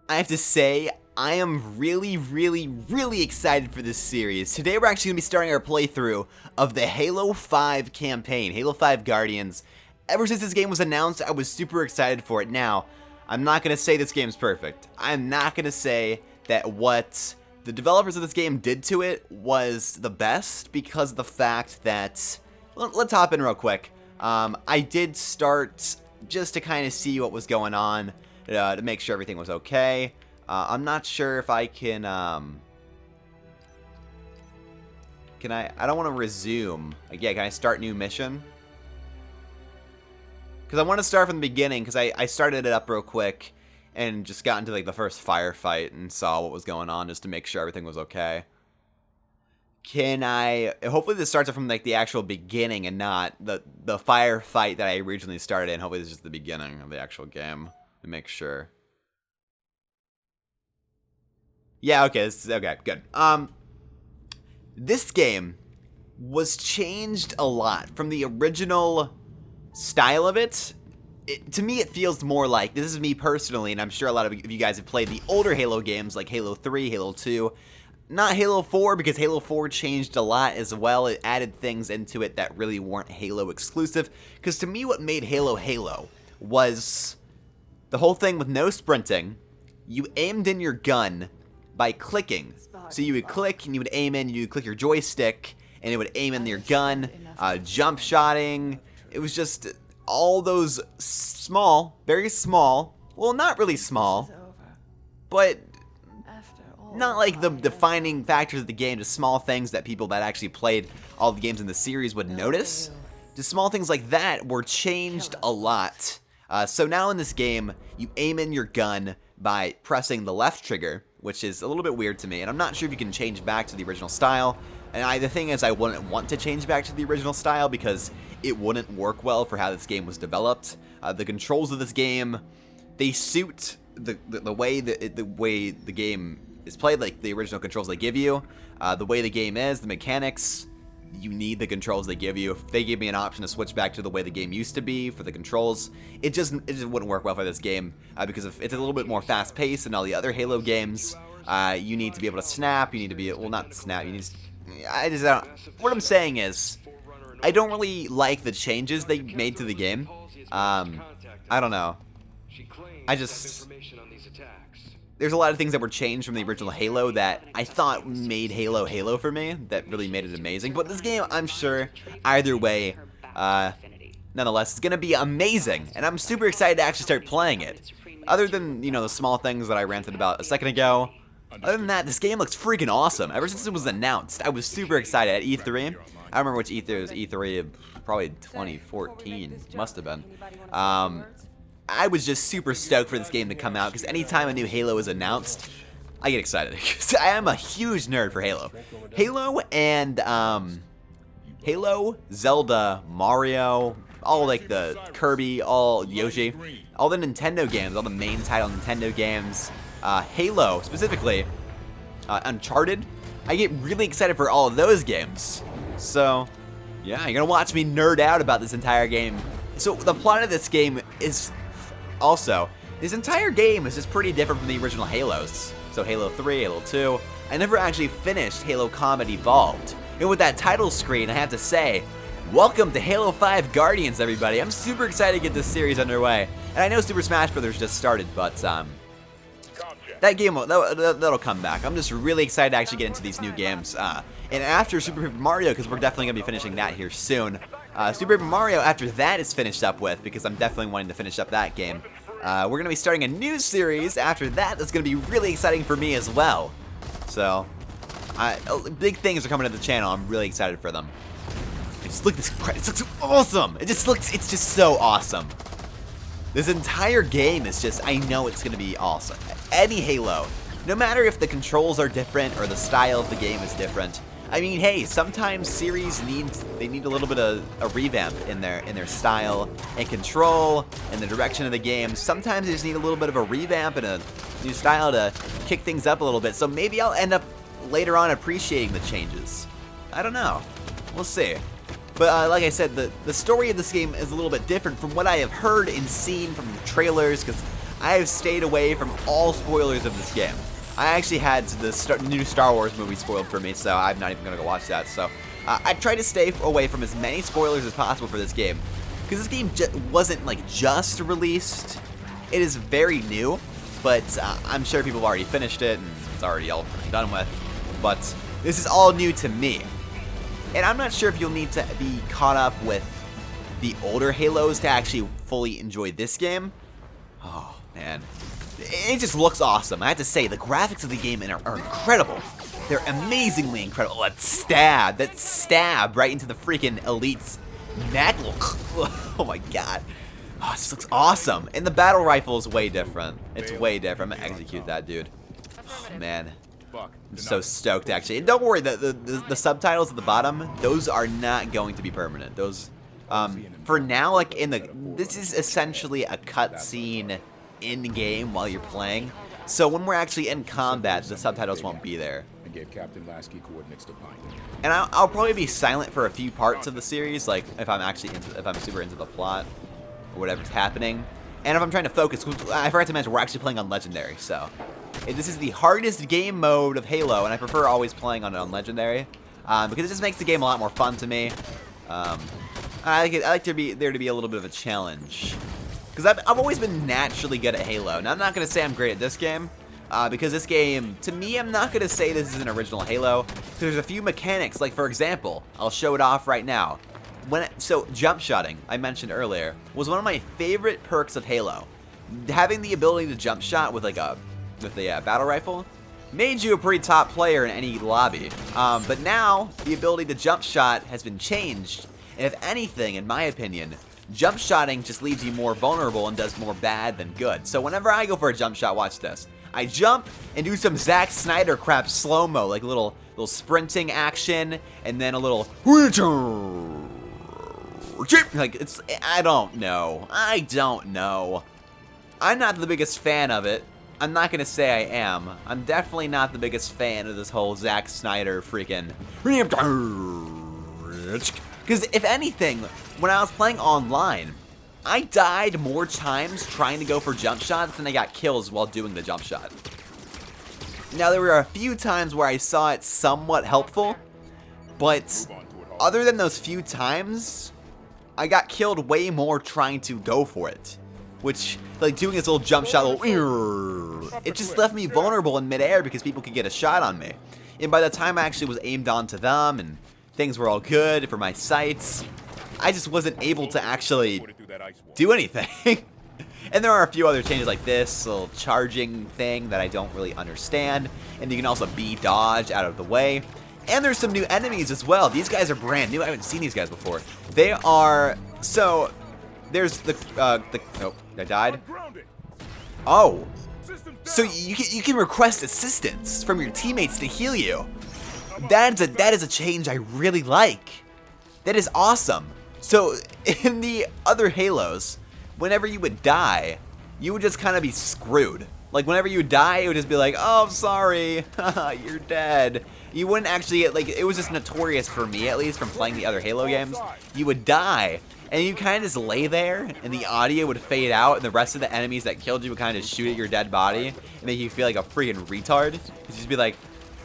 I have to say, I am really excited for this series. Today we're actually going to be starting our playthrough of the Halo 5 campaign, Halo 5 Guardians. Ever since this game was announced, I was super excited for it. Now, I'm not going to say this game's perfect. I'm not going to say that what the developers of this game did to it was the best because of the fact that... Let's hop in real quick. I did start just to kind of see what was going on, to make sure everything was okay. I'm not sure if I can I don't want to resume. Like, yeah, can I start new mission? Because I want to start from the beginning, because I started it up real quick and just got into like the first firefight and saw what was going on just to make sure everything was okay. Hopefully this starts from like the actual beginning and not the firefight that I originally started in. Hopefully this is just the beginning of the actual game to make sure. Yeah, okay, okay, good. This game was changed a lot from the original style of it. To me, it feels more like, this is me personally, and I'm sure a lot of you guys have played the older Halo games like Halo 3, Halo 2. Not Halo 4, because Halo 4 changed a lot as well. It added things into it that really weren't Halo exclusive. Because to me, what made Halo Halo was the whole thing with no sprinting. You aimed in your gun by clicking. So you would click and you would aim in, you would click your joystick and it would aim in your gun, jump shotting. It was just all those small, very small, well, not really small, but not like the defining factors of the game, just small things that people that actually played all the games in the series would notice. Just small things like that were changed a lot. So now in this game, you aim in your gun by pressing the left trigger, which is a little bit weird to me, and I'm not sure if you can change back to the original style. And the thing is, I wouldn't want to change back to the original style because it wouldn't work well for how this game was developed. The controls of this game, they suit the way the game is played, like the original controls they give you. The way the game is, the mechanics, you need the controls they give you. If they gave me an option to switch back to the way the game used to be for the controls, it just wouldn't work well for this game because if it's a little bit more fast-paced than all the other Halo games. You need to be able to snap. You need to be, well, not snap. You need. I don't. What I'm saying is, I don't really like the changes they made to the game. I don't know. There's a lot of things that were changed from the original Halo that I thought made Halo Halo for me, that really made it amazing. But this game, I'm sure, either way, nonetheless, it's going to be amazing. And I'm super excited to actually start playing it. Other than, you know, the small things that I ranted about a second ago, other than that, this game looks freaking awesome. Ever since it was announced, I was super excited at E3. I don't remember which E3 was. E3 of probably 2014, must have been. I was just super stoked for this game to come out, because anytime a new Halo is announced, I get excited, because I am a huge nerd for Halo. Halo and, Halo, Zelda, Mario, all like the Kirby, all Yoshi, all the Nintendo games, all the main title Nintendo games, Halo specifically, Uncharted, I get really excited for all of those games. So, yeah, you're gonna watch me nerd out about this entire game. So the plot of this game is... Also, this entire game is just pretty different from the original Halos. So Halo 3, Halo 2, I never actually finished Halo Combat Evolved. And with that title screen, I have to say, welcome to Halo 5 Guardians, everybody. I'm super excited to get this series underway. And I know Super Smash Bros. Just started, but that game, that'll come back. I'm just really excited to actually get into these new games. And after Super Paper Mario, because we're definitely going to be finishing that here soon. Super Paper Mario, after that is finished up with, because I'm definitely wanting to finish up that game, we're going to be starting a new series after that that's going to be really exciting for me as well. So, big things are coming to the channel. I'm really excited for them. Just look at this, it looks awesome! It's just so awesome. This entire game is just, I know it's going to be awesome. Any Halo, no matter if the controls are different or the style of the game is different, I mean, hey, sometimes series need a little bit of a revamp in their style and control and the direction of the game. Sometimes they just need a little bit of a revamp and a new style to kick things up a little bit. So maybe I'll end up later on appreciating the changes. I don't know. We'll see. But like I said, the story of this game is a little bit different from what I have heard and seen from the trailers, because I have stayed away from all spoilers of this game. I actually had the new Star Wars movie spoiled for me, so I'm not even going to go watch that. So I tried to stay away from as many spoilers as possible for this game, because this game wasn't like just released. It is very new, but I'm sure people have already finished it and it's already all done with. But this is all new to me, and I'm not sure if you'll need to be caught up with the older Halos to actually fully enjoy this game. Oh man, it just looks awesome. I have to say, the graphics of the game are incredible. They're amazingly incredible. That stab right into the freaking Elite's neck. Oh my god. Oh, this looks awesome. And the battle rifle is way different. It's way different. I'm gonna execute that dude. Oh, man. I'm so stoked, actually. And don't worry, the subtitles at the bottom, those are not going to be permanent. Those, for now, like this is essentially a cutscene in game while you're playing. So when we're actually in combat, the subtitles won't be there. And I'll probably be silent for a few parts of the series, like if I'm super into the plot or whatever's happening. And if I'm trying to focus, I forgot to mention we're actually playing on Legendary, so this is the hardest game mode of Halo, and I prefer always playing on it on Legendary because it just makes the game a lot more fun to me. I like there to be a little bit of a challenge, because I've always been naturally good at Halo. Now I'm not gonna say I'm great at this game, because this game, to me, I'm not gonna say this is an original Halo. There's a few mechanics, like for example, I'll show it off right now. So jump shotting, I mentioned earlier, was one of my favorite perks of Halo. Having the ability to jump shot with a battle rifle made you a pretty top player in any lobby. But now the ability to jump shot has been changed, and if anything, in my opinion, jump shotting just leaves you more vulnerable and does more bad than good. So whenever I go for a jump shot, watch this. I jump and do some Zack Snyder crap slow-mo, like a little sprinting action, and then a little like I don't know. I'm not the biggest fan of it. I'm not gonna say I am. I'm definitely not the biggest fan of this whole Zack Snyder freaking. Because if anything, when I was playing online, I died more times trying to go for jump shots than I got kills while doing the jump shot. Now, there were a few times where I saw it somewhat helpful, but other than those few times, I got killed way more trying to go for it. Which, like doing this little jump shot, it just left me vulnerable in midair because people could get a shot on me. And by the time I actually was aimed onto them and things were all good for my sights, I just wasn't able to actually do anything. And there are a few other changes like this little charging thing that I don't really understand. And you can also dodge out of the way. And there's some new enemies as well. These guys are brand new. I haven't seen these guys before. They are, so there's oh, I died. Oh, so you can request assistance from your teammates to heal you. That is a change I really like. That is awesome. So in the other Halos, whenever you would die, you would just kind of be screwed. Like whenever you would die, it would just be like, oh, sorry, you're dead. You wouldn't actually get, like, it was just notorious for me, at least, from playing the other Halo games. You would die, and you kind of just lay there, and the audio would fade out, and the rest of the enemies that killed you would kind of shoot at your dead body, and make you feel like a freaking retard. You'd just be like,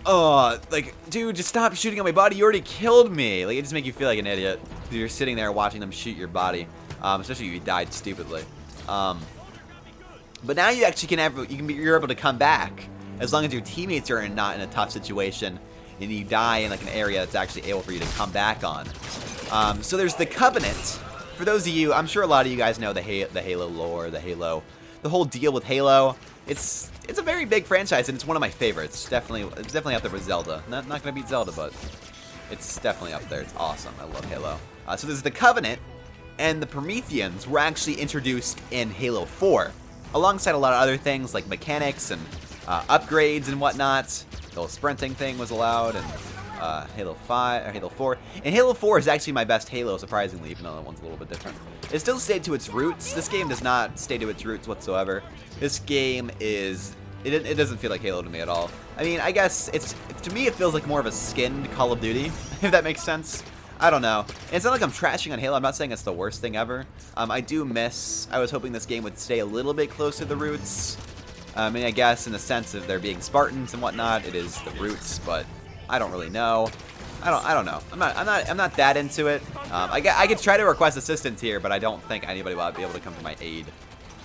oh, like, dude, just stop shooting at my body, you already killed me. Like, it just make you feel like an idiot. You're sitting there watching them shoot your body, especially if you died stupidly. But now you actually you're able to come back, as long as your teammates are not in a tough situation, and you die in like an area that's actually able for you to come back on. So there's the Covenant. For those of you, I'm sure a lot of you guys know the Halo lore, the whole deal with Halo. It's a very big franchise, and it's one of my favorites. It's definitely up there with Zelda. Not gonna beat Zelda, but it's definitely up there. It's awesome. I love Halo. So there's the Covenant, and the Prometheans were actually introduced in Halo 4, alongside a lot of other things like mechanics and upgrades and whatnot. The whole sprinting thing was allowed, and Halo 5 or Halo 4. And Halo 4 is actually my best Halo, surprisingly, even though that one's a little bit different. It still stayed to its roots. This game does not stay to its roots whatsoever. This game it doesn't feel like Halo to me at all. I mean, I guess to me it feels like more of a skinned Call of Duty, if that makes sense. I don't know. It's not like I'm trashing on Halo. I'm not saying it's the worst thing ever. I do miss... I was hoping this game would stay a little bit close to the roots. I mean, I guess in the sense of there being Spartans and whatnot, it is the roots, but I don't really know. I don't know. I'm not that into it. I could try to request assistance here, but I don't think anybody will be able to come to my aid.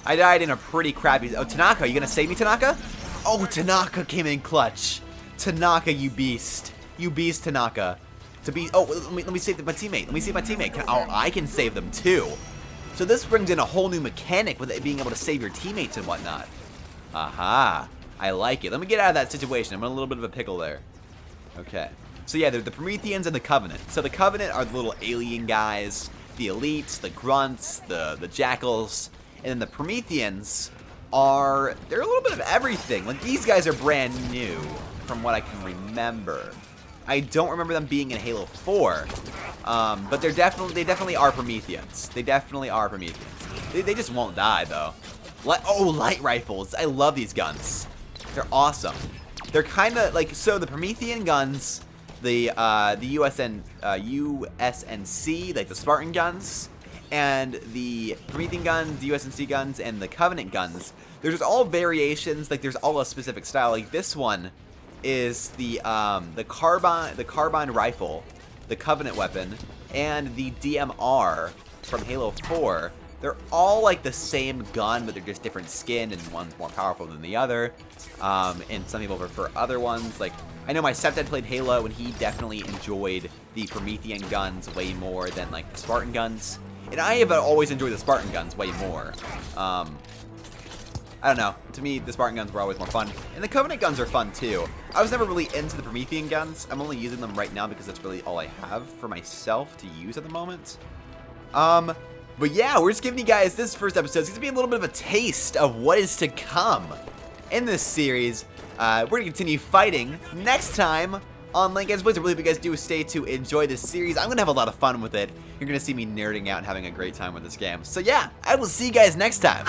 I died in a pretty crappy... Oh, Tanaka, are you gonna save me, Tanaka? Oh, Tanaka came in clutch. Tanaka, you beast. You beast, Tanaka. Oh, let me save my teammate. Let me save my teammate. Oh, I can save them too. So this brings in a whole new mechanic with it being able to save your teammates and whatnot. Aha. I like it. Let me get out of that situation. I'm in a little bit of a pickle there. Okay. So yeah, they're the Prometheans and the Covenant. So the Covenant are the little alien guys, the elites, the grunts, the jackals, and then the Prometheans they're a little bit of everything. Like, these guys are brand new from what I can remember. I don't remember them being in Halo 4, but they definitely are Prometheans. They definitely are Prometheans. They just won't die, though. Light rifles. I love these guns. They're awesome. They're kind of like, so the Promethean guns, the USNC, like the Spartan guns, and the Promethean guns, the USNC guns, and the Covenant guns, there's all variations. Like, there's all a specific style. Like, this one is the carbine rifle, the Covenant weapon, and the DMR from Halo 4. They're all like the same gun, but they're just different skin, and one's more powerful than the other. And some people prefer other ones. Like, I know my stepdad played Halo, and he definitely enjoyed the Promethean guns way more than like the Spartan guns. And I have always enjoyed the Spartan guns way more. I don't know. To me, the Spartan guns were always more fun. And the Covenant guns are fun, too. I was never really into the Promethean guns. I'm only using them right now because that's really all I have for myself to use at the moment. But yeah, we're just giving you guys this first episode. It's going to be a little bit of a taste of what is to come in this series. We're going to continue fighting next time on Lancaster Plays. I really hope you guys do stay to enjoy this series. I'm going to have a lot of fun with it. You're going to see me nerding out and having a great time with this game. So yeah, I will see you guys next time.